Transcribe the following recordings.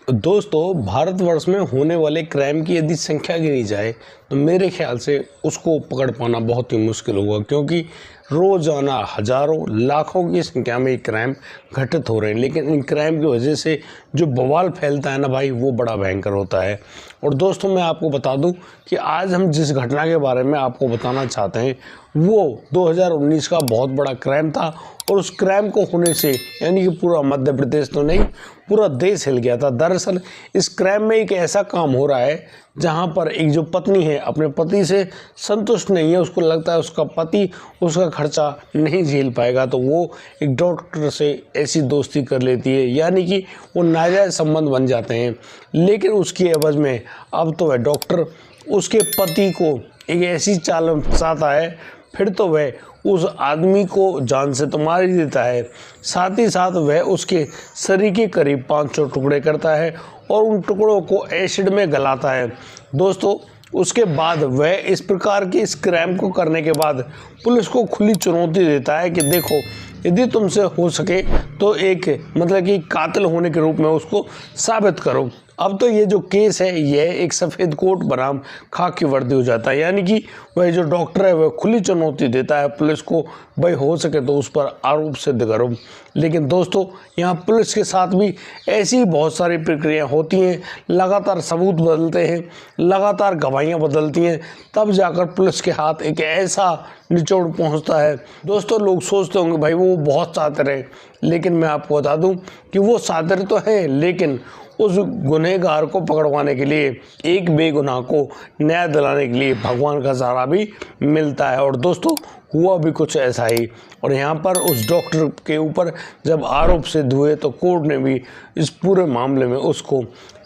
दोस्तों, भारतवर्ष में होने वाले क्राइम की यदि संख्या गिनी जाए तो मेरे ख्याल से उसको पकड़ पाना बहुत ही मुश्किल होगा, क्योंकि रोज़ाना हज़ारों लाखों की संख्या में क्राइम घटित हो रहे हैं। लेकिन इन क्राइम की वजह से जो बवाल फैलता है ना भाई, वो बड़ा भयंकर होता है। और दोस्तों, मैं आपको बता दूं कि आज हम जिस घटना के बारे में आपको बताना चाहते हैं वो 2019 का बहुत बड़ा क्राइम था। और उस क्राइम को होने से यानी कि पूरा मध्य प्रदेश तो नहीं, पूरा देश हिल गया था। दरअसल इस क्राइम में एक ऐसा काम हो रहा है जहां पर एक जो पत्नी है अपने पति से संतुष्ट नहीं है। उसको लगता है उसका पति उसका खर्चा नहीं झेल पाएगा, तो वो एक डॉक्टर से ऐसी दोस्ती कर लेती है, यानी कि वो नाजायज़ संबंध बन जाते हैं। लेकिन उसकी एवज में अब तो वह डॉक्टर उसके पति को एक ऐसी चाल फंसाता है, फिर तो वह उस आदमी को जान से तो मार ही देता है, साथ ही साथ वह उसके शरीर के करीब 500 टुकड़े करता है और उन टुकड़ों को एसिड में गलाता है। दोस्तों, उसके बाद वह इस प्रकार के इस क्राइम को करने के बाद पुलिस को खुली चुनौती देता है कि देखो, यदि तुमसे हो सके तो एक मतलब कि कातिल होने के रूप में उसको साबित करो। अब तो ये जो केस है यह एक सफ़ेद कोट बनाम खाकी वर्दी हो जाता है, यानी कि वह जो डॉक्टर है वह खुली चुनौती देता है पुलिस को, भाई हो सके तो उस पर आरोप सिद्ध करो। लेकिन दोस्तों, यहाँ पुलिस के साथ भी ऐसी बहुत सारी प्रक्रिया होती हैं, लगातार सबूत बदलते हैं, लगातार गवाहियाँ बदलती हैं, तब जाकर पुलिस के हाथ एक ऐसा निचोड़ पहुंचता है। दोस्तों, लोग सोचते होंगे भाई वो बहुत शातिर है, लेकिन मैं आपको बता दूं कि वो शातिर तो है, लेकिन उस गुनहगार को पकड़वाने के लिए, एक बेगुनाह को न्याय दिलाने के लिए भगवान का सहारा भी मिलता है। और दोस्तों, हुआ भी कुछ ऐसा ही। और यहाँ पर उस डॉक्टर के ऊपर जब आरोप सिद्ध हुए तो कोर्ट ने भी इस पूरे मामले में उसको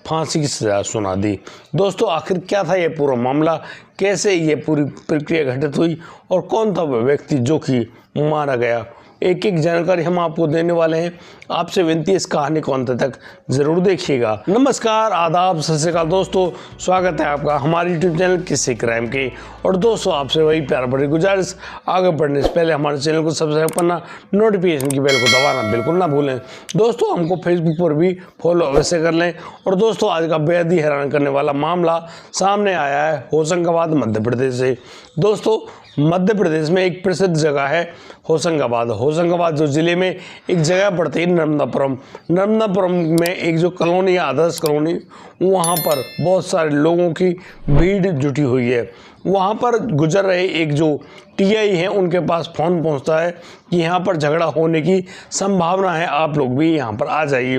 फांसी की सजा सुना दी। दोस्तों, आखिर क्या था ये पूरा मामला, कैसे ये पूरी प्रक्रिया घटित हुई और कौन था वह व्यक्ति जो कि मारा गया, एक एक जानकारी हम आपको देने वाले हैं। आपसे विनती है इस कहानी को अंत तक जरूर देखिएगा। नमस्कार, आदाब, सत श्री अकाल दोस्तों, स्वागत है आपका हमारे YouTube चैनल किस्से क्राइम के। और दोस्तों, आपसे वही प्यार भरी गुजारिश, आगे बढ़ने से पहले हमारे चैनल को सब्सक्राइब करना, नोटिफिकेशन की बेल को दबाना बिल्कुल ना भूलें। दोस्तों, हमको फेसबुक पर भी फॉलो अवश्य कर लें। और दोस्तों, आज का बेहद ही हैरान करने वाला मामला सामने आया है होशंगाबाद मध्य प्रदेश से। दोस्तों, मध्य प्रदेश में एक प्रसिद्ध जगह है होशंगाबाद। होशंगाबाद जो ज़िले में एक जगह पड़ती है नर्मदापुरम। नर्मदापुरम में एक जो कॉलोनी है, आदर्श कॉलोनी, वहाँ पर बहुत सारे लोगों की भीड़ जुटी हुई है। वहाँ पर गुजर रहे एक जो टीआई हैं, उनके पास फ़ोन पहुँचता है कि यहाँ पर झगड़ा होने की संभावना है, आप लोग भी यहाँ पर आ जाइए।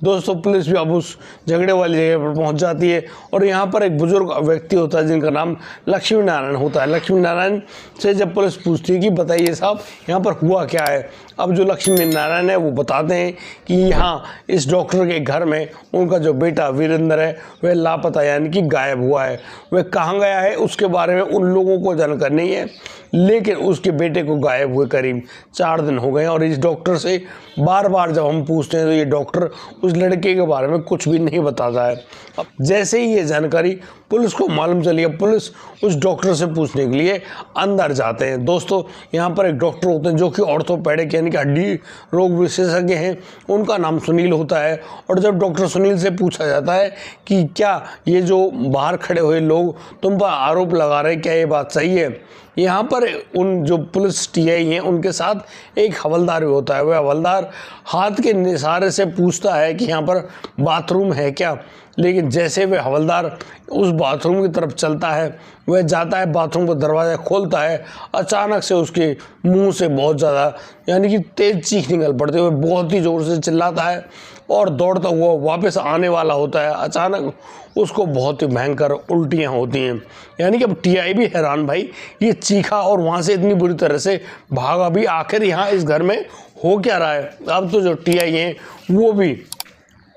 दोस्तों, पुलिस भी अब उस झगड़े वाली जगह पर पहुँच जाती है और यहाँ पर एक बुजुर्ग व्यक्ति होता है जिनका नाम लक्ष्मी नारायण होता है। लक्ष्मी नारायण से जब पुलिस पूछती है कि बताइए साहब, यहाँ पर हुआ क्या है, अब जो लक्ष्मी नारायण है वो बताते हैं कि यहाँ इस डॉक्टर के घर में उनका जो बेटा वीरेंद्र है वह लापता यानी कि गायब हुआ है। वह कहाँ गया है उसके बारे में उन लोगों को जानकारी नहीं है, लेकिन उसके बेटे को गायब हुए करीब 4 दिन हो गए। और इस डॉक्टर से बार बार जब हम पूछते हैं तो ये डॉक्टर उस लड़के के बारे में कुछ भी नहीं बताता है। अब जैसे ही ये जानकारी पुलिस को मालूम चली है, पुलिस उस डॉक्टर से पूछने के लिए अंदर जाते हैं। दोस्तों, यहाँ पर एक डॉक्टर होते हैं जो कि ऑर्थोपेडिक यानी कि हड्डी रोग विशेषज्ञ हैं, उनका नाम सुनील होता है। और जब डॉक्टर सुनील से पूछा जाता है कि क्या ये जो बाहर खड़े हुए लोग तुम पर आरोप लगा रहे हैं, क्या ये बात सही है, यहाँ पर उन जो पुलिस टीआई हैं उनके साथ एक हवलदार भी होता है। वह हवलदार हाथ के इशारे से पूछता है कि यहाँ पर बाथरूम है क्या, लेकिन जैसे वह हवलदार उस बाथरूम की तरफ चलता है, वह जाता है बाथरूम का दरवाज़ा खोलता है, अचानक से उसके मुंह से बहुत ज़्यादा यानी कि तेज़ चीख निकल पड़ते हुए बहुत ही ज़ोर से चिल्लाता है और दौड़ता हुआ वापस आने वाला होता है। अचानक उसको बहुत ही भयंकर उल्टियाँ होती हैं, यानी कि अब टीआई भी हैरान, भाई ये चीखा और वहाँ से इतनी बुरी तरह से भागा भी, आखिर यहाँ इस घर में हो क्या रहा है। अब तो जो टीआई हैं वो भी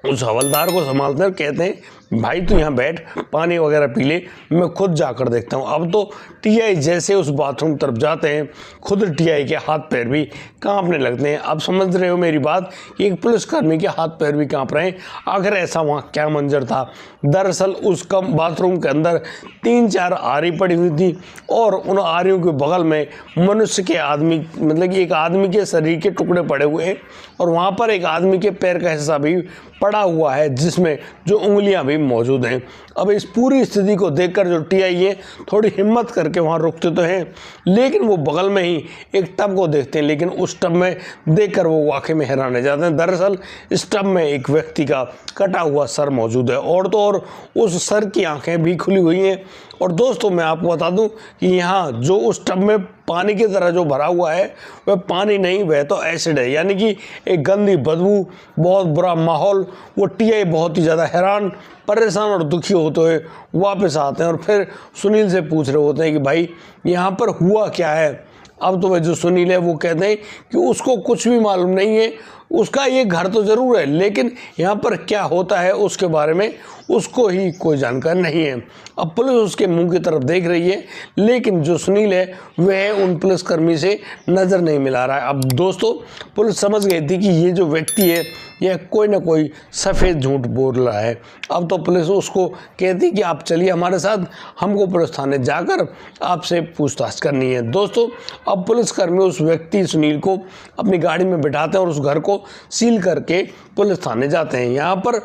उस हवलदार को संभालते हैं, कहते हैं भाई तू यहाँ बैठ, पानी वगैरह पी ले, मैं खुद जाकर देखता हूँ। अब तो टीआई जैसे उस बाथरूम तरफ जाते हैं, खुद टीआई के हाथ पैर भी कांपने लगते हैं। अब समझ रहे हो मेरी बात कि एक पुलिसकर्मी के हाथ पैर भी कांप रहे हैं। आखिर ऐसा वहाँ क्या मंजर था? दरअसल उस बाथरूम के अंदर 3-4 आरी पड़ी हुई थी और उन आरियों के बगल में मनुष्य के आदमी, मतलब कि एक आदमी के शरीर के टुकड़े पड़े हुए हैं और वहाँ पर एक आदमी के पैर का हिस्सा भी पड़ा हुआ है, जिसमें जो उंगलियां भी मौजूद हैं। अब इस पूरी स्थिति को देखकर जो टीआई है थोड़ी हिम्मत करके वहाँ रुकते तो हैं, लेकिन वो बगल में ही एक टब को देखते हैं, लेकिन उस टब में देखकर वो वाकई में हैरान रह जाते हैं। दरअसल इस टब में एक व्यक्ति का कटा हुआ सर मौजूद है और तो और उस सर की आंखें भी खुली हुई हैं। और दोस्तों मैं आपको बता दूं कि यहाँ जो उस टब में पानी की तरह जो भरा हुआ है वह पानी नहीं, वह तो एसिड है, यानी कि एक गंदी बदबू, बहुत बुरा माहौल। वो टीआई बहुत ही ज़्यादा हैरान, परेशान और दुखी होते हुए वापस आते हैं और फिर सुनील से पूछ रहे होते हैं कि भाई यहाँ पर हुआ क्या है। अब तो वह जो सुनील है वो कहते हैं कि उसको कुछ भी मालूम नहीं है, उसका ये घर तो ज़रूर है, लेकिन यहाँ पर क्या होता है उसके बारे में उसको ही कोई जानकारी नहीं है। अब पुलिस उसके मुंह की तरफ देख रही है, लेकिन जो सुनील है वह उन पुलिसकर्मी से नज़र नहीं मिला रहा है। अब दोस्तों पुलिस समझ गई थी कि ये जो व्यक्ति है यह कोई ना कोई सफ़ेद झूठ बोल रहा है। अब तो पुलिस उसको कहती कि आप चलिए हमारे साथ, हमको पुलिस थाने जाकर आपसे पूछताछ करनी है। दोस्तों अब पुलिसकर्मी उस व्यक्ति सुनील को अपनी गाड़ी में बिठाते हैं और उस घर को सील करके पुलिस थाने जाते हैं। यहाँ पर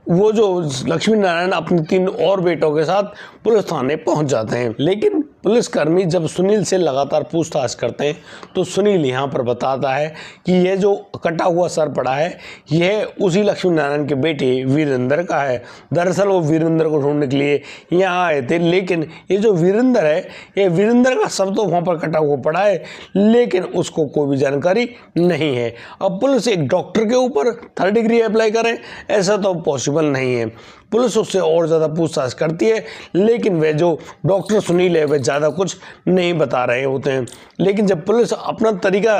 वो जो लक्ष्मी नारायण अपने 3 और बेटों के साथ पुलिस थाने पहुंच जाते हैं, लेकिन पुलिसकर्मी जब सुनील से लगातार पूछताछ करते हैं तो सुनील यहाँ पर बताता है कि यह जो कटा हुआ सर पड़ा है यह उसी लक्ष्मी नारायण के बेटे वीरेंद्र का है। दरअसल वो वीरेंद्र को ढूंढने के लिए यहाँ आए थे, लेकिन ये जो वीरेंद्र है, ये वीरेंद्र का सर तो वहाँ पर कटा हुआ पड़ा है, लेकिन उसको कोई भी जानकारी नहीं है। अब पुलिस एक डॉक्टर के ऊपर 3rd डिग्री अप्लाई करें, ऐसा तो पॉसिबल नहीं है। पुलिस उससे और ज़्यादा पूछताछ करती है, लेकिन वह जो डॉक्टर सुनील है वह ज़्यादा कुछ नहीं बता रहे होते हैं। लेकिन जब पुलिस अपना तरीका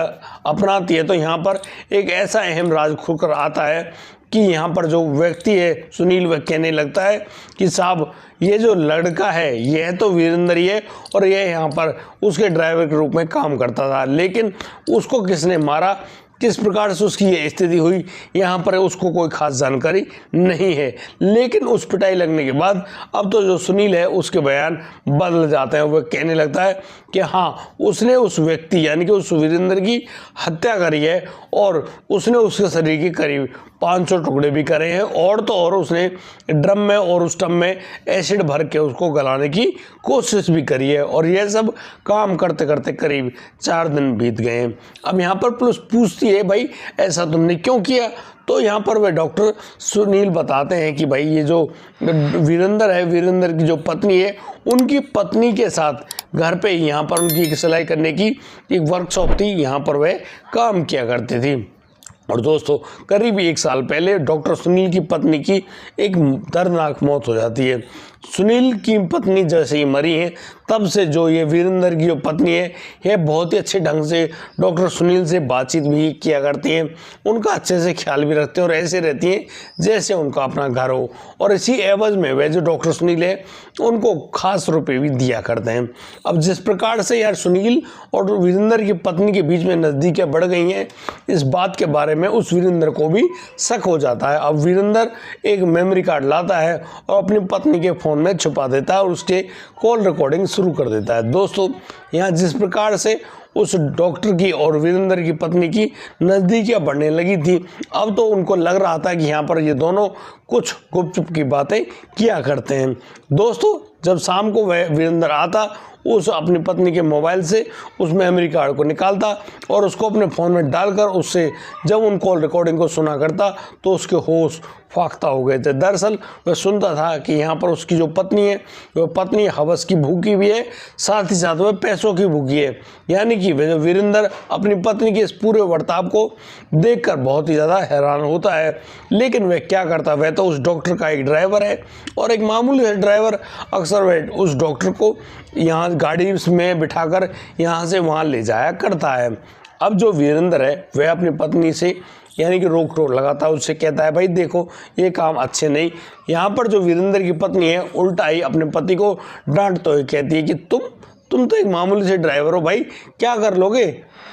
अपनाती है तो यहाँ पर एक ऐसा अहम राज खुलकर आता है कि यहाँ पर जो व्यक्ति है सुनील, वह कहने लगता है कि साहब ये जो लड़का है यह तो वीरेंद्र ही है और यह यहाँ पर उसके ड्राइवर के रूप में काम करता था, लेकिन उसको किसने मारा, किस प्रकार से उसकी ये स्थिति हुई, यहाँ पर उसको कोई खास जानकारी नहीं है। लेकिन उस पिटाई लगने के बाद अब तो जो सुनील है उसके बयान बदल जाते हैं। वह कहने लगता है कि हाँ उसने उस व्यक्ति यानी कि उस वीरेंद्र की हत्या करी है और उसने उसके शरीर के करीब 500 टुकड़े भी करे हैं और तो और उसने ड्रम में और उस टब में एसिड भर के उसको गलाने की कोशिश भी करी है। और यह सब काम करते करते करीब 4 दिन बीत गए हैं। अब यहाँ पर पुलिस पूछती है भाई ऐसा तुमने क्यों किया, तो यहाँ पर वह डॉक्टर सुनील बताते हैं कि भाई ये जो वीरेंद्र है, वीरेंद्र की जो पत्नी है, उनकी पत्नी के साथ घर पे यहाँ पर उनकी सिलाई करने की एक वर्कशॉप थी, यहाँ पर वह काम किया करती थी। और दोस्तों करीब 1 साल पहले डॉक्टर सुनील की पत्नी की एक दर्दनाक मौत हो जाती है। सुनील की पत्नी जैसे ही मरी है तब से जो ये वीरेंद्र की जो पत्नी है यह बहुत ही अच्छे ढंग से डॉक्टर सुनील से बातचीत भी किया करती हैं, उनका अच्छे से ख्याल भी रखते हैं और ऐसे रहती हैं जैसे उनका अपना घर हो। और इसी एवज में वह जो डॉक्टर सुनील है उनको खास रुपये भी दिया करते हैं। अब जिस प्रकार से यार सुनील और वीरेंद्र की पत्नी के बीच में नज़दीकियाँ बढ़ गई हैं, इस बात के बारे में उस वीरेंद्र को भी शक हो जाता है। अब वीरेंद्र एक मेमोरी कार्ड लाता है और अपनी पत्नी के फ़ोन में छुपा देता है और उसके कॉल रिकॉर्डिंग शुरू कर देता है। दोस्तों यहाँ जिस प्रकार से उस डॉक्टर की और वीरेंद्र की पत्नी की नज़दीकियाँ बढ़ने लगी थी, अब तो उनको लग रहा था कि यहाँ पर ये दोनों कुछ गुपचुप की बातें किया करते हैं। दोस्तों जब शाम को वह वीरेंद्र आता, उस अपनी पत्नी के मोबाइल से उस मेमोरी कार्ड को निकालता और उसको अपने फ़ोन में डालकर उससे जब उन कॉल रिकॉर्डिंग को सुना करता तो उसके होश फाख्ता हो गए थे। दरअसल वह सुनता था कि यहाँ पर उसकी जो पत्नी है वह पत्नी हवस की भूखी भी है, साथ ही साथ वह पैसों की भूखी है। यानी कि वह जो वीरेंद्र अपनी पत्नी के इस पूरे बर्ताव को देखकर बहुत ही ज़्यादा हैरान होता है, लेकिन वह क्या करता, वह तो उस डॉक्टर का एक ड्राइवर है और एक मामूली ड्राइवर अक्सर वह उस डॉक्टर को यहाँ गाड़ी में बिठाकर यहाँ से वहाँ ले जाया करता है। अब जो वीरेंद्र है वह अपनी पत्नी से यानी कि रोक टोक लगाता है, उससे कहता है भाई देखो ये काम अच्छे नहीं। यहाँ पर जो वीरेंद्र की पत्नी है उल्टा ही अपने पति को डांटते हुए कहती है कि तुम तो एक मामूली से ड्राइवर हो भाई, क्या कर लोगे?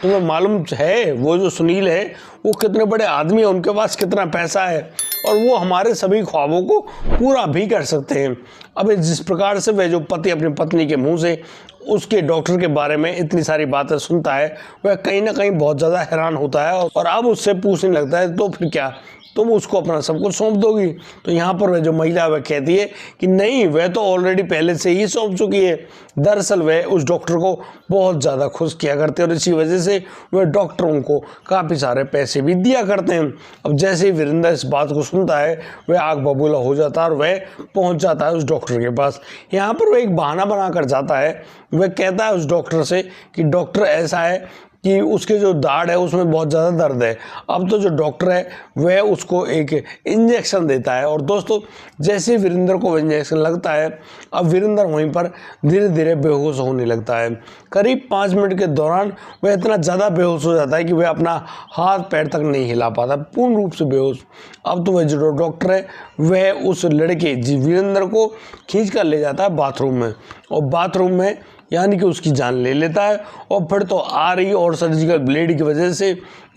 तुम्हें मालूम है वो जो सुनील है वो कितने बड़े आदमी है, उनके पास कितना पैसा है और वो हमारे सभी ख्वाबों को पूरा भी कर सकते हैं। अब जिस प्रकार से वह जो पति अपनी पत्नी के मुंह से उसके डॉक्टर के बारे में इतनी सारी बातें सुनता है, वह कहीं ना कहीं बहुत ज़्यादा हैरान होता है और अब उससे पूछने लगता है तो फिर क्या तुम उसको अपना सब कुछ सौंप दोगी? तो यहाँ पर वह जो महिला वह कहती है कि नहीं, वह तो ऑलरेडी पहले से ही सौंप चुकी है। दरअसल वह उस डॉक्टर को बहुत ज़्यादा खुश किया करते हैं और इसी वजह से वह डॉक्टरों को काफ़ी सारे पैसे भी दिया करते हैं। अब जैसे ही वीरेंद्र इस बात को सुनता है वह आग बबूला हो जाता है और वह पहुँच जाता है उस डॉक्टर के पास। यहाँ पर वह एक बहाना बना कर जाता है, वह कहता है उस डॉक्टर से कि डॉक्टर ऐसा है कि उसके जो दाढ़ है उसमें बहुत ज़्यादा दर्द है। अब तो जो डॉक्टर है वह उसको एक इंजेक्शन देता है और दोस्तों जैसे वीरेंद्र को इंजेक्शन लगता है अब वीरेंद्र वहीं पर धीरे धीरे बेहोश होने लगता है। करीब 5 मिनट के दौरान वह इतना ज़्यादा बेहोश हो जाता है कि वह अपना हाथ पैर तक नहीं हिला पाता, पूर्ण रूप से बेहोश। अब तो वह जो डॉक्टर है वह उस लड़के वीरेंद्र को खींच कर ले जाता है बाथरूम में और बाथरूम में यानी कि उसकी जान ले लेता है और फिर तो आ रही और सर्जिकल ब्लेड की वजह से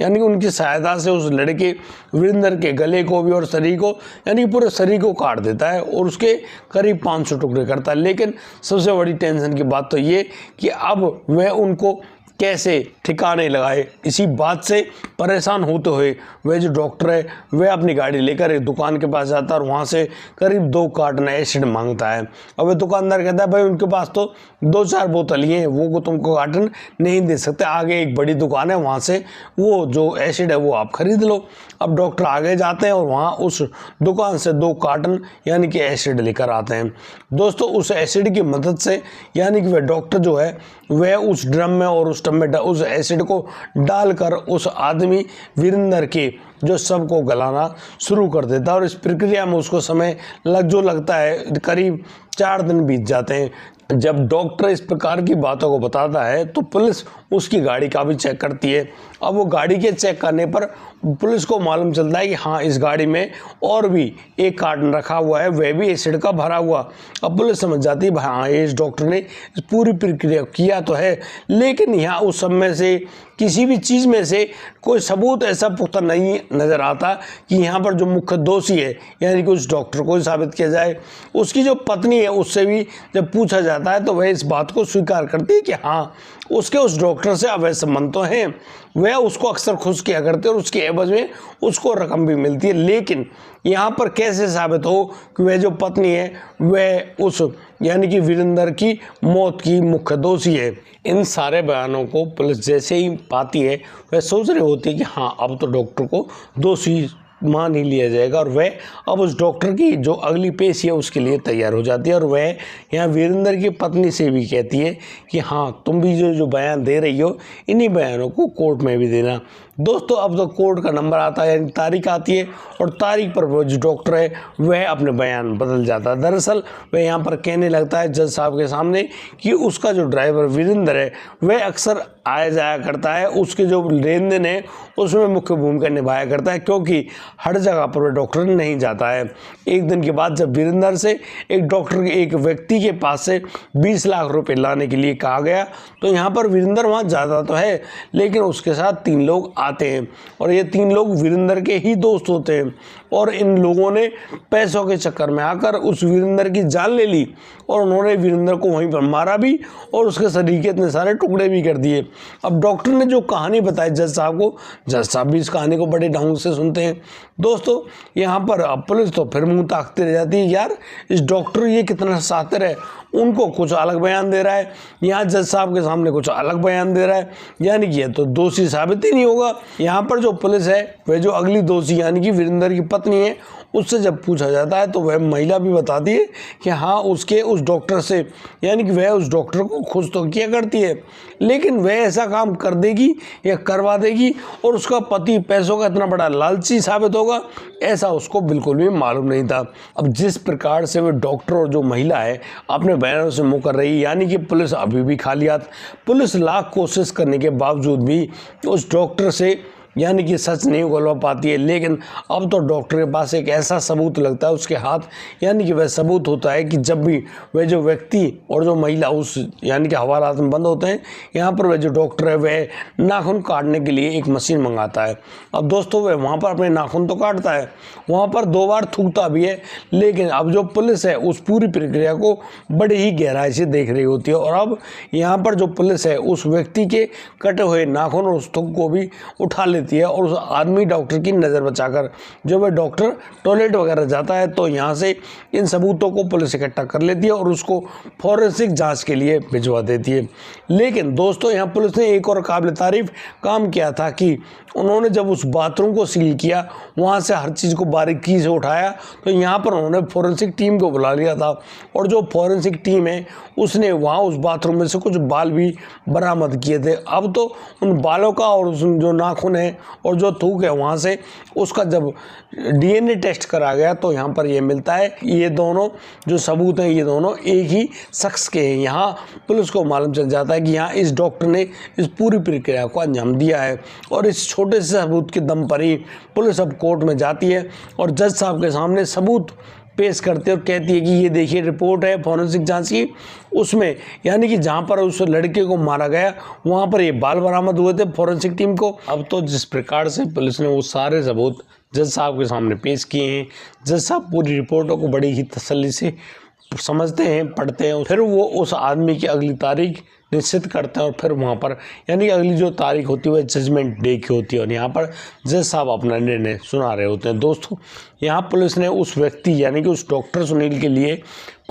यानी कि उनकी सहायता से उस लड़के वीरेंद्र के गले को भी और शरीर को यानी पूरे शरीर को काट देता है और उसके करीब 500 टुकड़े करता है। लेकिन सबसे बड़ी टेंशन की बात तो ये कि अब वह उनको कैसे ठिकाने लगाए, इसी बात से परेशान होते हुए वह जो डॉक्टर है वह अपनी गाड़ी लेकर एक दुकान के पास जाता है और वहाँ से करीब 2 कार्टन एसिड मांगता है। अब वह दुकानदार कहता है भाई उनके पास तो 2-4 बोतल ही हैं, वो को तुमको कार्टन नहीं दे सकते, आगे एक बड़ी दुकान है वहाँ से वो जो एसिड है वो आप खरीद लो। अब डॉक्टर आगे जाते हैं और वहाँ उस दुकान से 2 कार्टन यानी कि एसिड लेकर आते हैं। दोस्तों उस एसिड की मदद से यानी कि वह डॉक्टर जो है वह उस ड्रम में और उस टब में उस एसिड को डालकर उस आदमी वीरेंद्र के जो शव को गलाना शुरू कर देता है और इस प्रक्रिया में उसको समय लगता है करीब 4 दिन बीत जाते हैं। जब डॉक्टर इस प्रकार की बातों को बताता है तो पुलिस उसकी गाड़ी का भी चेक करती है। अब वो गाड़ी के चेक करने पर पुलिस को मालूम चलता है कि हाँ इस गाड़ी में और भी एक कार्टन रखा हुआ है, वह भी एसिड का भरा हुआ। अब पुलिस समझ जाती है हाँ इस डॉक्टर ने इस पूरी प्रक्रिया किया तो है, लेकिन यहाँ उस सब में से किसी भी चीज़ में से कोई सबूत ऐसा पुख्ता नहीं नज़र आता कि यहाँ पर जो मुख्य दोषी है यानी कि उस डॉक्टर को साबित किया जाए। उसकी जो पत्नी है उससे भी जब पूछा जाता है तो वह इस बात को स्वीकार करती है कि हाँ उसके उस डॉक्टर से अवैध संबंध तो हैं, वह उसको अक्सर खुश किया करते और उसके एवज में उसको रकम भी मिलती है। लेकिन यहाँ पर कैसे साबित हो कि वह जो पत्नी है वह उस यानी कि वीरेंद्र की मौत की मुख्य दोषी है। इन सारे बयानों को पुलिस जैसे ही पाती है वह सोच रही होती है कि हाँ अब तो डॉक्टर को दोषी मान ही लिया जाएगा और वह अब उस डॉक्टर की जो अगली पेशी है उसके लिए तैयार हो जाती है और वह यहाँ वीरेंद्र की पत्नी से भी कहती है कि हाँ तुम भी जो बयान दे रही हो इन्हीं बयानों को कोर्ट में भी देना। दोस्तों अब तो कोर्ट का नंबर आता है यानी तारीख आती है और तारीख पर वो जो डॉक्टर है वह अपने बयान बदल जाता है। दरअसल वह यहाँ पर कहने लगता है जज साहब के सामने कि उसका जो ड्राइवर वीरेंद्र है वह अक्सर आया जाया करता है, उसके जो लेन देन है उसमें मुख्य भूमिका निभाया करता है क्योंकि हर जगह पर वह डॉक्टर नहीं जाता है। एक दिन के बाद जब वीरेंद्र से एक व्यक्ति के पास से 20 लाख रुपए लाने के लिए कहा गया तो यहाँ पर वीरेंद्र वहाँ जाता तो है लेकिन उसके साथ 3 लोग आते हैं और ये 3 लोग वीरेंद्र के ही दोस्त होते हैं और इन लोगों ने पैसों के चक्कर में आकर उस वीरेंद्र की जान ले ली और उन्होंने वीरेंद्र को वहीं पर मारा भी और उसके शरीर के इतने सारे टुकड़े भी कर दिए। अब डॉक्टर ने जो कहानी बताई जज साहब को, जज साहब भी इस कहानी को बड़े ढंग से सुनते हैं। दोस्तों यहाँ पर पुलिस तो फिर मुंह ताकती रह जाती है, यार इस डॉक्टर ये कितना शातिर है, उनको कुछ अलग बयान दे रहा है, यहाँ जज साहब के सामने कुछ अलग बयान दे रहा है, यानी कि ये तो दोषी साबित ही नहीं होगा। यहाँ पर जो पुलिस है वह जो अगली दोषी यानी कि वीरेंद्र की पत्नी है उससे जब पूछा जाता है तो वह महिला भी बताती है कि हाँ उसके उस डॉक्टर से यानी कि वह उस डॉक्टर को खुश तो किया करती है लेकिन वह ऐसा काम कर देगी या करवा देगी और उसका पति पैसों का इतना बड़ा लालची साबित होगा ऐसा उसको बिल्कुल भी मालूम नहीं था। अब जिस प्रकार से वह डॉक्टर और जो महिला है अपने बयानों से मुँह कर रही यानी कि पुलिस अभी भी खाली हाथ, पुलिस लाख कोशिश करने के बावजूद भी उस डॉक्टर से यानी कि सच नहीं उगलवा पाती है। लेकिन अब तो डॉक्टर के पास एक ऐसा सबूत लगता है उसके हाथ, यानी कि वह सबूत होता है कि जब भी वह जो व्यक्ति और जो महिला उस यानी कि हवालात में बंद होते हैं, यहाँ पर वह जो डॉक्टर है वह नाखून काटने के लिए एक मशीन मंगाता है। अब दोस्तों वह वहाँ पर अपने नाखून तो काटता है, वहाँ पर 2 बार थूकता भी है, लेकिन अब जो पुलिस है उस पूरी प्रक्रिया को बड़ी ही गहराई से देख रही होती है। और अब यहाँ पर जो पुलिस है उस व्यक्ति के कटे हुए नाखून और उस थूक को भी उठा लेती है और उस आदमी डॉक्टर की नज़र बचाकर जब वह डॉक्टर टॉयलेट वगैरह जाता है तो यहाँ से इन सबूतों को पुलिस इकट्ठा कर लेती है और उसको फॉरेंसिक जांच के लिए भिजवा देती है। लेकिन दोस्तों यहाँ पुलिस ने एक और काबिल तारीफ काम किया था कि उन्होंने जब उस बाथरूम को सील किया, वहाँ से हर चीज़ को बारीकी से उठाया, तो यहाँ पर उन्होंने फॉरेंसिक टीम को बुला लिया था और जो फॉरेंसिक टीम है उसने वहाँ उस बाथरूम में से कुछ बाल भी बरामद किए थे। अब तो उन बालों का और उस जो नाखून है और जो थूक है वहाँ से उसका जब DNA टेस्ट करा गया तो यहाँ पर ये मिलता है ये दोनों जो सबूत हैं ये दोनों एक ही शख्स के हैं। यहाँ पुलिस को मालूम चल जाता है कि यहाँ इस डॉक्टर ने इस पूरी प्रक्रिया को अंजाम दिया है और इस छोटे से सबूत के दम पर ही पुलिस अब कोर्ट में जाती है और जज साहब के सामने सबूत पेश करते और कहती है कि ये देखिए रिपोर्ट है फॉरेंसिक जांच की, उसमें यानी कि जहाँ पर उस लड़के को मारा गया वहाँ पर ये बाल बरामद हुए थे फॉरेंसिक टीम को। अब तो जिस प्रकार से पुलिस ने वो सारे सबूत जज साहब के सामने पेश किए हैं, जज साहब पूरी रिपोर्टों को बड़ी ही तसल्ली से समझते हैं, पढ़ते हैं, फिर वो उस आदमी की अगली तारीख निश्चित करते हैं और फिर वहाँ पर यानी अगली जो तारीख होती है वह जजमेंट डे की होती है और यहाँ पर जज साहब अपना निर्णय सुना रहे होते हैं। दोस्तों यहाँ पुलिस ने उस व्यक्ति यानी कि उस डॉक्टर सुनील के लिए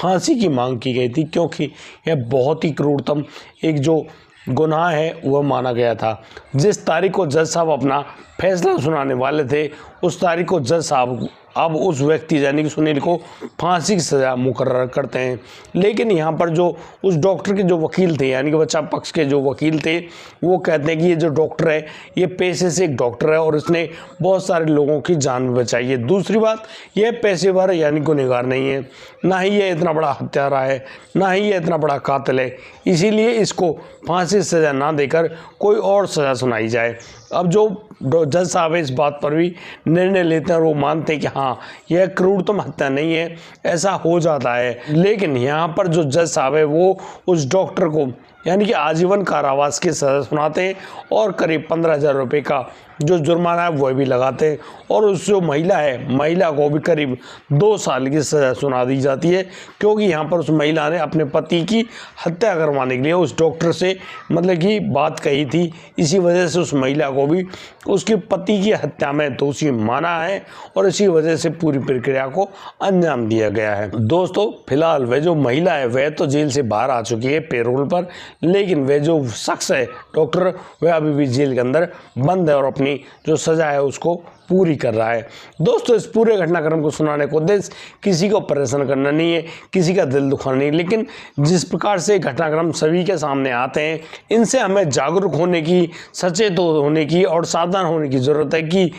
फांसी की मांग की गई थी क्योंकि यह बहुत ही क्रूरतम एक जो गुनाह है वह माना गया था। जिस तारीख को जज साहब अपना फैसला सुनाने वाले थे उस तारीख को जज साहब अब उस व्यक्ति यानी कि सुनील को फांसी की सज़ा मुकर्रर करते हैं। लेकिन यहाँ पर जो उस डॉक्टर के जो वकील थे यानी कि बच्चा पक्ष के जो वकील थे वो कहते हैं कि ये जो डॉक्टर है ये पेशे से एक डॉक्टर है और इसने बहुत सारे लोगों की जान भी बचाई है। दूसरी बात यह पेशेवर यानी गुनहगार नहीं है, ना ही ये इतना बड़ा हत्यारा है, ना ही ये इतना बड़ा कातिल है, इसीलिए इसको फांसी की सज़ा ना देकर कोई और सज़ा सुनाई जाए। अब जो जज साहब इस बात पर भी निर्णय लेते हैं और वो मानते हैं कि हाँ यह क्रूरतम हत्या नहीं है, ऐसा हो जाता है। लेकिन यहाँ पर जो जज साहब है वो उस डॉक्टर को यानी कि आजीवन कारावास की सज़ा सुनाते हैं और करीब 15,000 रुपये का जो जुर्माना है वह भी लगाते हैं और उस जो महिला को भी करीब 2 साल की सज़ा सुना दी जाती है क्योंकि यहाँ पर उस महिला ने अपने पति की हत्या करवाने के लिए उस डॉक्टर से मतलब कि बात कही थी। इसी वजह से उस महिला को भी उसके पति की हत्या में दोषी माना है और इसी वजह से पूरी प्रक्रिया को अंजाम दिया गया है। दोस्तों फिलहाल वह जो महिला है वह तो जेल से बाहर आ चुकी है पेरोल पर, लेकिन वह जो शख्स है डॉक्टर वह अभी भी जेल के अंदर बंद है और अपनी जो सजा है उसको पूरी कर रहा है। दोस्तों इस पूरे घटनाक्रम को सुनाने को उद्देश्य किसी को परेशान करना नहीं है, किसी का दिल दुखाना नहीं, लेकिन जिस प्रकार से घटनाक्रम सभी के सामने आते हैं इनसे हमें जागरूक होने की, सचेत होने की और सावधान होने की ज़रूरत है कि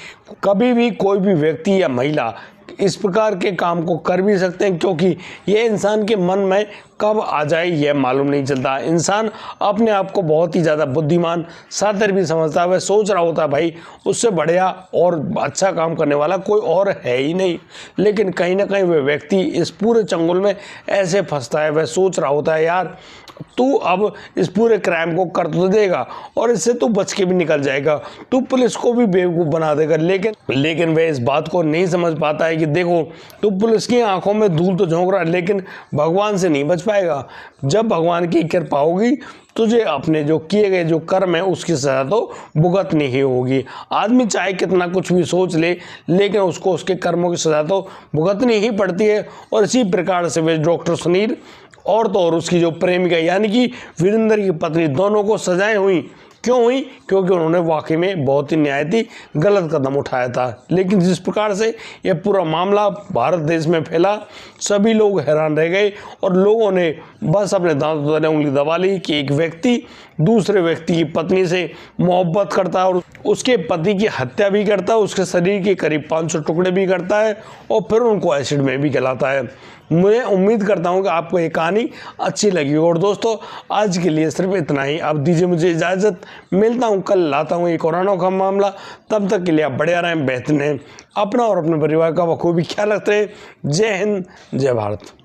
कभी भी कोई भी व्यक्ति या महिला इस प्रकार के काम को कर भी सकते हैं क्योंकि ये इंसान के मन में कब आ जाए यह मालूम नहीं चलता। इंसान अपने आप को बहुत ही ज़्यादा बुद्धिमान शातिर भी समझता है, वह सोच रहा होता है भाई उससे बढ़िया और अच्छा काम करने वाला कोई और है ही नहीं, लेकिन कहीं ना कहीं वह व्यक्ति इस पूरे चंगुल में ऐसे फंसता है, वह सोच रहा होता है यार तू अब इस पूरे क्राइम को कर तो देगा और इससे तू बच के भी निकल जाएगा, तू पुलिस को भी बेवकूफ़ बना देगा। लेकिन वह इस बात को नहीं समझ पाता है कि देखो तू पुलिस की आंखों में धूल तो झोंक रहा है लेकिन भगवान से नहीं बच पाएगा। जब भगवान की कृपा होगी तुझे अपने जो किए गए जो कर्म है उसकी सजा तो भुगतनी ही होगी। आदमी चाहे कितना कुछ भी सोच ले लेकिन उसको उसके कर्मों की सजा तो भुगतनी ही पड़ती है। और इसी प्रकार से वे डॉक्टर सुनील और तो और उसकी जो प्रेमिका यानी कि वीरेंद्र की पत्नी दोनों को सजाएं हुई। क्यों हुई? क्योंकि उन्होंने वाकई में बहुत ही निहायती गलत कदम उठाया था। लेकिन जिस प्रकार से यह पूरा मामला भारत देश में फैला सभी लोग हैरान रह गए और लोगों ने बस अपने दांतों तले उंगली दबा ली कि एक व्यक्ति दूसरे व्यक्ति की पत्नी से मोहब्बत करता है और उसके पति की हत्या भी करता है, उसके शरीर के करीब 500 टुकड़े भी करता है और फिर उनको एसिड में भी गलाता है। मैं उम्मीद करता हूँ कि आपको ये कहानी अच्छी लगी। और दोस्तों आज के लिए सिर्फ इतना ही। अब दीजिए मुझे इजाज़त, मिलता हूँ कल, लाता हूँ ये कोरोना का मामला। तब तक के लिए आप बढ़िया रहें, बेहतर रहें, अपना और अपने परिवार का बखूबी ख्याल रखते रहें। जय हिंद, जय भारत।